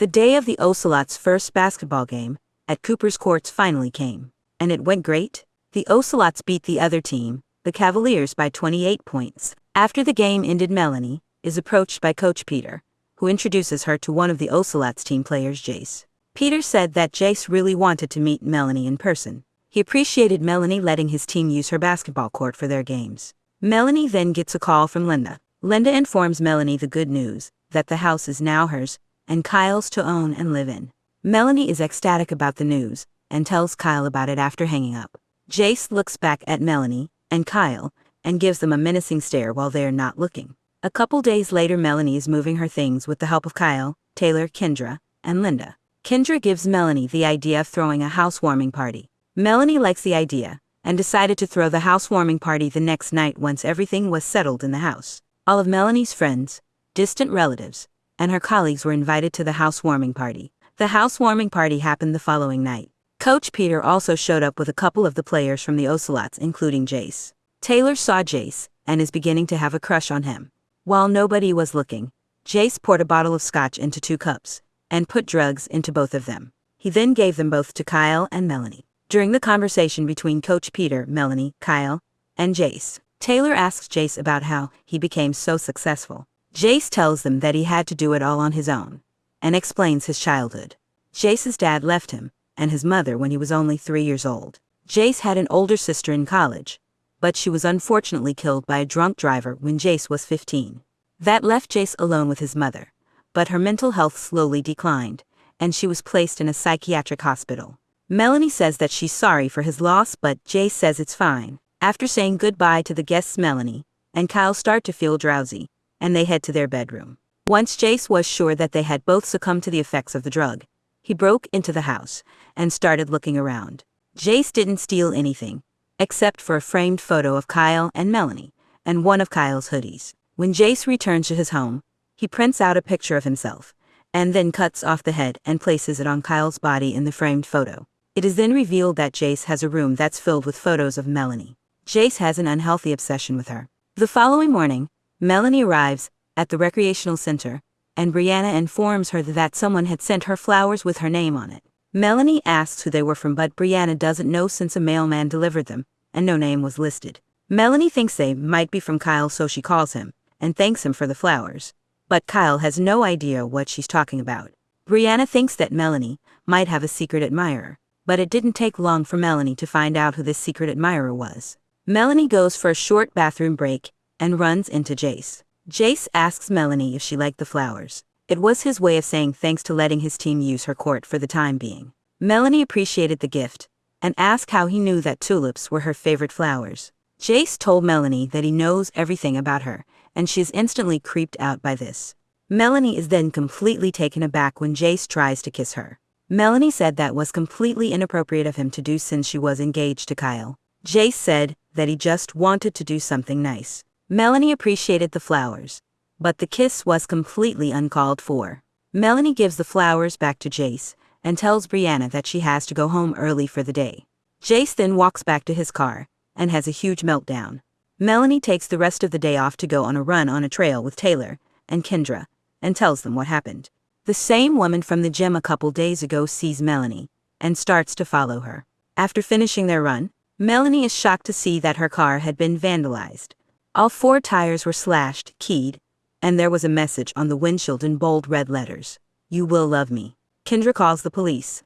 The day of the Ocelots' first basketball game at Cooper's Courts finally came. And it went great. The Ocelots beat the other team, the Cavaliers, by 28 points. After the game ended, Melanie is approached by Coach Peter, who introduces her to one of the Ocelots team players, Jace. Peter said that Jace really wanted to meet Melanie in person. He appreciated Melanie letting his team use her basketball court for their games. Melanie then gets a call from Linda. Linda informs Melanie the good news, that the house is now hers, and Kyle's to own and live in. Melanie is ecstatic about the news, and tells Kyle about it after hanging up. Jace looks back at Melanie and Kyle, and gives them a menacing stare while they are not looking. A couple days later, Melanie is moving her things with the help of Kyle, Taylor, Kendra, and Linda. Kendra gives Melanie the idea of throwing a housewarming party. Melanie likes the idea, and decided to throw the housewarming party the next night once everything was settled in the house. All of Melanie's friends, distant relatives, and her colleagues were invited to the housewarming party. The housewarming party happened the following night. Coach Peter also showed up with a couple of the players from the Ocelots, including Jace. Taylor saw Jace, and is beginning to have a crush on him. While nobody was looking, Jace poured a bottle of scotch into 2 cups, and put drugs into both of them. He then gave them both to Kyle and Melanie. During the conversation between Coach Peter, Melanie, Kyle, and Jace, Taylor asks Jace about how he became so successful. Jace tells them that he had to do it all on his own, and explains his childhood. Jace's dad left him, and his mother, when he was only 3 years old. Jace had an older sister in college, but she was unfortunately killed by a drunk driver when Jace was 15. That left Jace alone with his mother, but her mental health slowly declined, and she was placed in a psychiatric hospital. Melanie says that she's sorry for his loss, but Jace says it's fine. After saying goodbye to the guests, Melanie and Kyle start to feel drowsy, and they head to their bedroom. Once Jace was sure that they had both succumbed to the effects of the drug, he broke into the house and started looking around. Jace didn't steal anything, except for a framed photo of Kyle and Melanie, and one of Kyle's hoodies. When Jace returns to his home, he prints out a picture of himself, and then cuts off the head and places it on Kyle's body in the framed photo. It is then revealed that Jace has a room that's filled with photos of Melanie. Jace has an unhealthy obsession with her. The following morning, Melanie arrives at the recreational center, and Brianna informs her that someone had sent her flowers with her name on it. Melanie asks who they were from, but Brianna doesn't know since a mailman delivered them, and no name was listed. Melanie thinks they might be from Kyle, so she calls him, and thanks him for the flowers. But Kyle has no idea what she's talking about. Brianna thinks that Melanie might have a secret admirer, but it didn't take long for Melanie to find out who this secret admirer was. Melanie goes for a short bathroom break, and runs into Jace. Jace asks Melanie if she liked the flowers. It was his way of saying thanks to letting his team use her court for the time being. Melanie appreciated the gift, and asked how he knew that tulips were her favorite flowers. Jace told Melanie that he knows everything about her, and she is instantly creeped out by this. Melanie is then completely taken aback when Jace tries to kiss her. Melanie said that was completely inappropriate of him to do since she was engaged to Kyle. Jace said that he just wanted to do something nice. Melanie appreciated the flowers, but the kiss was completely uncalled for. Melanie gives the flowers back to Jace, and tells Brianna that she has to go home early for the day. Jace then walks back to his car, and has a huge meltdown. Melanie takes the rest of the day off to go on a run on a trail with Taylor and Kendra, and tells them what happened. The same woman from the gym a couple days ago sees Melanie, and starts to follow her. After finishing their run, Melanie is shocked to see that her car had been vandalized. All 4 tires were slashed, keyed, and there was a message on the windshield in bold red letters: "You will love me." Kendra calls the police.